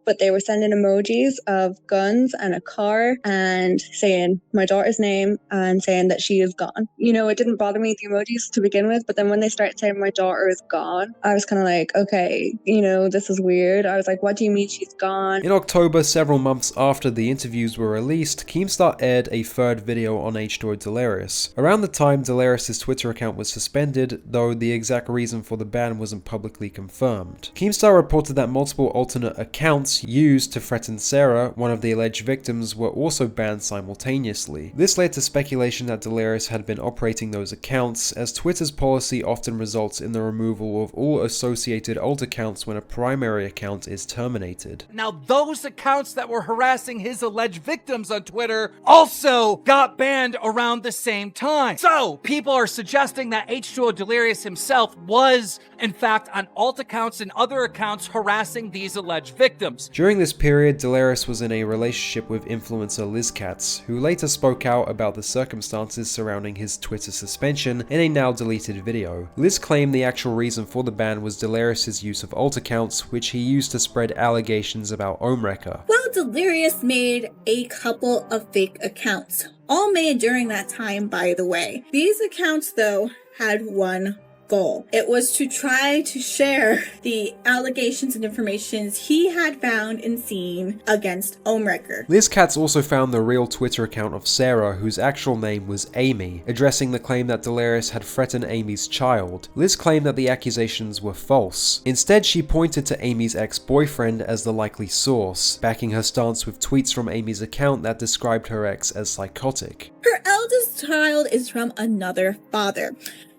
But they were sending emojis of guns and a car and saying my daughter's name and saying that she is gone. You know, it didn't bother me, the emojis, to begin with, but then when they started saying my daughter is gone, I was kind of like, okay, you know, this is weird. I was like, what do you mean she's gone? In October, several months after the interviews were released, Keemstar aired a third video on H2O Delirious. Around the time, Delirious' Twitter account was suspended, though the exact reason for the ban wasn't publicly confirmed. Keemstar reported that multiple alternate accounts used to threaten Sarah, one of the alleged victims, were also banned simultaneously. This led to speculation that Delirious had been operating those accounts, as Twitter's policy often results in the removal of all associated alt accounts when a primary account is terminated. Now, those accounts that were harassing his alleged victims on Twitter also got banned around the same time. So, people are suggesting that H2O Delirious himself was, in fact, on alt accounts and other accounts harassing these alleged victims. During this period, Delirious was in a relationship with influencer Liz Katz, who later spoke out about the circumstances surrounding his Twitter suspension in a now deleted video. Liz claimed the actual reason for the ban was Delirious' use of alt accounts, which he used to spread allegations about Ohmwrecker. Well, Delirious made a couple of fake accounts, all made during that time, by the way. These accounts, though, had one goal. It was to try to share the allegations and informations he had found and seen against Ohmwrecker. Liz Katz also found the real Twitter account of Sarah, whose actual name was Amy, addressing the claim that Delirious had threatened Amy's child. Liz claimed that the accusations were false. Instead, she pointed to Amy's ex-boyfriend as the likely source, backing her stance with tweets from Amy's account that described her ex as psychotic. Her eldest child is from another father.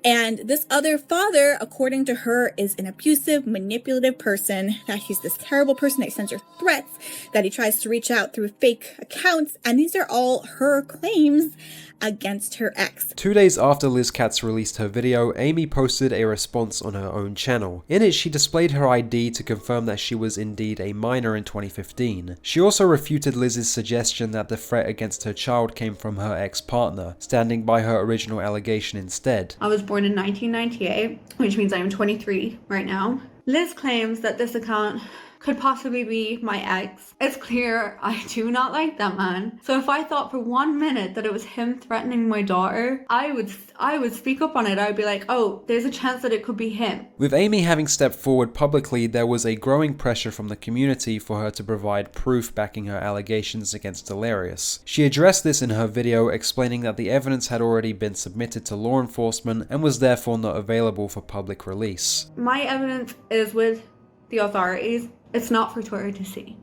And this other father, according to her, is an abusive, manipulative person, that he's this terrible person that sends her threats, that he tries to reach out through fake accounts, and these are all her claims against her ex. 2 days after Liz Katz released her video, Amy posted a response on her own channel. In it, she displayed her ID to confirm that she was indeed a minor in 2015. She also refuted Liz's suggestion that the threat against her child came from her ex-partner, standing by her original allegation instead. I was born in 1998, which means I am 23 right now. Liz claims that this account could possibly be my ex. It's clear I do not like that man. So if I thought for 1 minute that it was him threatening my daughter, I would speak up on it. I would be like, oh, there's a chance that it could be him. With Amy having stepped forward publicly, there was a growing pressure from the community for her to provide proof backing her allegations against Delirious. She addressed this in her video, explaining that the evidence had already been submitted to law enforcement and was therefore not available for public release. My evidence is with the authorities. It's not for Twitter to see.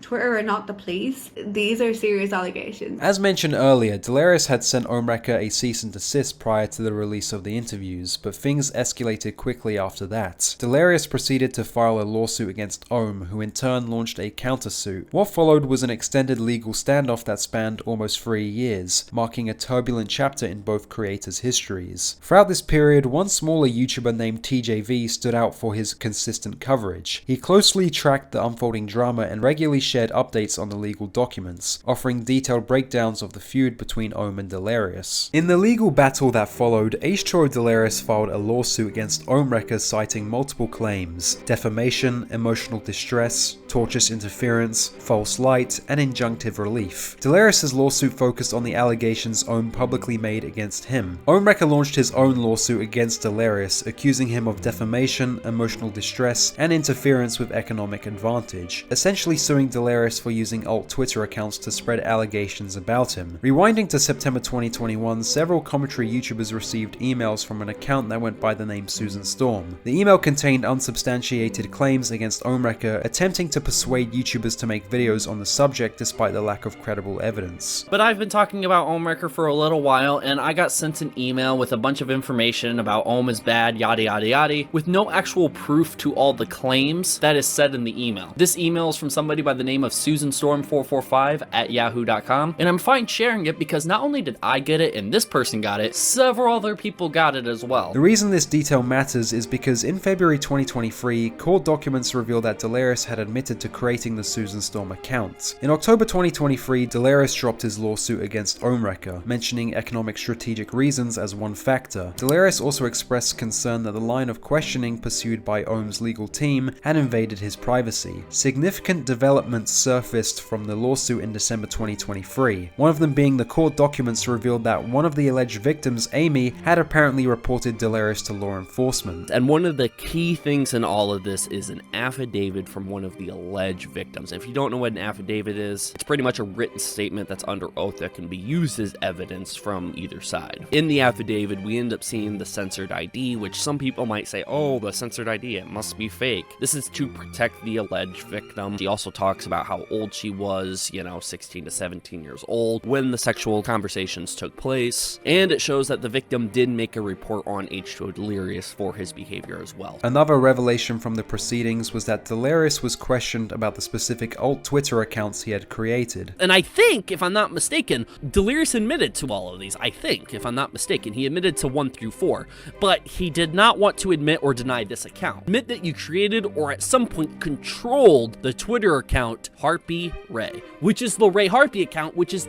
Twitter are not the police. These are serious allegations. As mentioned earlier, Delirious had sent Ohmwrecker a cease and desist prior to the release of the interviews, but things escalated quickly after that. Delirious proceeded to file a lawsuit against Ohm, who in turn launched a countersuit. What followed was an extended legal standoff that spanned almost 3 years, marking a turbulent chapter in both creators' histories. Throughout this period, one smaller YouTuber named TJV stood out for his consistent coverage. He closely tracked the unfolding drama and regularly shared updates on the legal documents, offering detailed breakdowns of the feud between Ohm and Delirious. In the legal battle that followed, H2O Delirious filed a lawsuit against Ohmwrecker citing multiple claims: defamation, emotional distress, tortious interference, false light, and injunctive relief. Delirious' lawsuit focused on the allegations Ohm publicly made against him. Ohmwrecker launched his own lawsuit against Delirious, accusing him of defamation, emotional distress, and interference with economic advantage, essentially suing Delirious for using alt Twitter accounts to spread allegations about him. Rewinding to September 2021, several commentary YouTubers received emails from an account that went by the name Susan Storm. The email contained unsubstantiated claims against Ohmwrecker, attempting to persuade YouTubers to make videos on the subject despite the lack of credible evidence. But I've been talking about Ohmwrecker for a little while, and I got sent an email with a bunch of information about Ohm is bad, yada yada yada, with no actual proof to all the claims that is said said in the email. This email is from somebody by the name of SusanStorm445@yahoo.com, and I'm fine sharing it because not only did I get it and this person got it, several other people got it as well. The reason this detail matters is because in February 2023, court documents reveal that Delirious had admitted to creating the Susan Storm account. In October 2023, Delirious dropped his lawsuit against Ohmwrecker, mentioning economic strategic reasons as one factor. Delirious also expressed concern that the line of questioning pursued by Ohm's legal team had invaded his privacy. Significant developments surfaced from the lawsuit in December 2023, one of them being the court documents revealed that one of the alleged victims, Amy, had apparently reported Delirious to law enforcement. And one of the key things in all of this is an affidavit from one of the alleged victims. If you don't know what an affidavit is, it's pretty much a written statement that's under oath that can be used as evidence from either side. In the affidavit, we end up seeing the censored ID, which some people might say, oh, the censored ID, it must be fake. This is to protect the alleged victim. She also talks about how old she was, 16 to 17 years old, when the sexual conversations took place, and it shows that the victim did make a report on H2O Delirious for his behavior as well. Another revelation from the proceedings was that Delirious was questioned about the specific alt Twitter accounts he had created. And I think, if I'm not mistaken, Delirious admitted to all of these. I think, if I'm not mistaken, he admitted to 1 through 4, but he did not want to admit or deny this account. Admit that you created or at some point controlled the Twitter account Harpy Ray, which is the Ray Harpy account, which is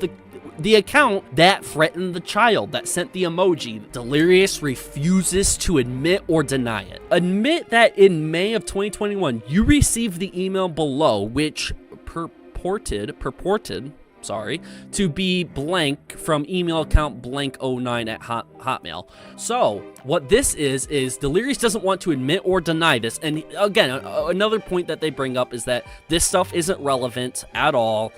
the account that threatened the child, that sent the emoji. Delirious refuses to admit or deny it. Admit that in May of 2021, you received the email below, which purported to be blank from email account blank09 at Hotmail. So what this is Delirious doesn't want to admit or deny this. And again, another point that they bring up is that this stuff isn't relevant at all.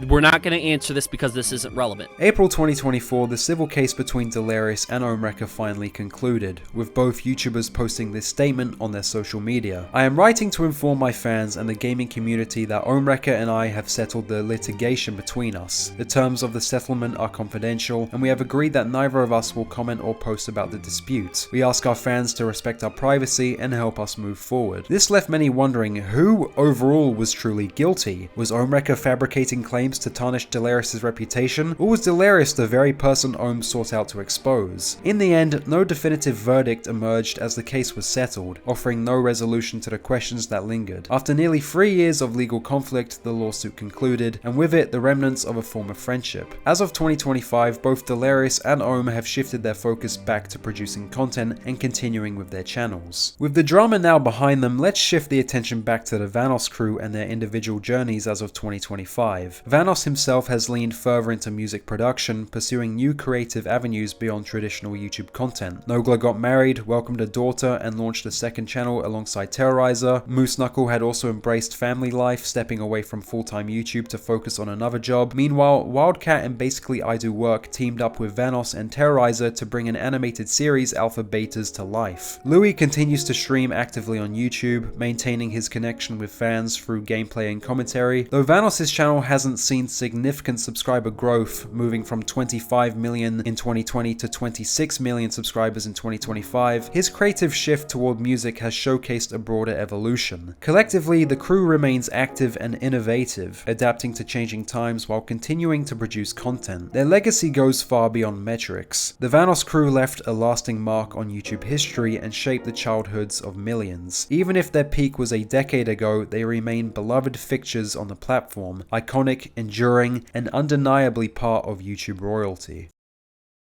We're not going to answer this because this isn't relevant. April 2024, the civil case between Delirious and Ohmwrecker finally concluded, with both YouTubers posting this statement on their social media. I am writing to inform my fans and the gaming community that Ohmwrecker and I have settled the litigation between us. The terms of the settlement are confidential, and we have agreed that neither of us will comment or post about the dispute. We ask our fans to respect our privacy and help us move forward. This left many wondering who overall was truly guilty. Was Ohmwrecker fabricating claims to tarnish Delirious' reputation, or was Delirious the very person Ohm sought out to expose? In the end, no definitive verdict emerged as the case was settled, offering no resolution to the questions that lingered. After nearly 3 years of legal conflict, the lawsuit concluded, and with it, the remnants of a former friendship. As of 2025, both Delirious and Ohm have shifted their focus back to producing content and continuing with their channels. With the drama now behind them, let's shift the attention back to the Vanoss Crew and their individual journeys as of 2025. Vanoss himself has leaned further into music production, pursuing new creative avenues beyond traditional YouTube content. Nogla got married, welcomed a daughter, and launched a second channel alongside Terrorizer. Moose Knuckle had also embraced family life, stepping away from full-time YouTube to focus on another job. Meanwhile, Wildcat and Basically I Do Work teamed up with Vanoss and Terrorizer to bring an animated series, Alpha Betas, to life. Louis continues to stream actively on YouTube, maintaining his connection with fans through gameplay and commentary. Though Vanoss' channel hasn't seen significant subscriber growth, moving from 25 million in 2020 to 26 million subscribers in 2025, his creative shift toward music has showcased a broader evolution. Collectively, the crew remains active and innovative, adapting to changing times while continuing to produce content. Their legacy goes far beyond metrics. The Vanoss Crew left a lasting mark on YouTube history and shaped the childhoods of millions. Even if their peak was a decade ago, they remain beloved fixtures on the platform, iconic, enduring, and undeniably part of YouTube royalty.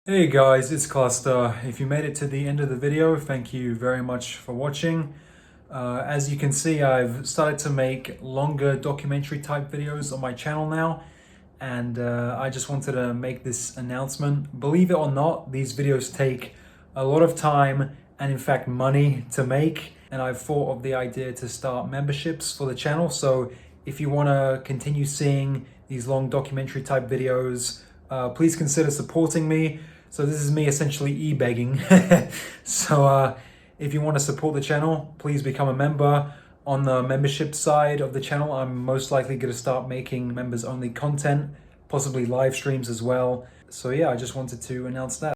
Hey guys, it's Kluster. If you made it to the end of the video, thank you very much for watching. As you can see, I've started to make longer documentary type videos on my channel now, and I just wanted to make this announcement. Believe it or not, these videos take a lot of time and in fact money to make, and I've thought of the idea to start memberships for the channel. So if you want to continue seeing these long documentary type videos, please consider supporting me. So this is me essentially e-begging. So if you want to support the channel, please become a member. On the membership side of the channel, I'm most likely going to start making members only content, possibly live streams as well. So yeah, I just wanted to announce that.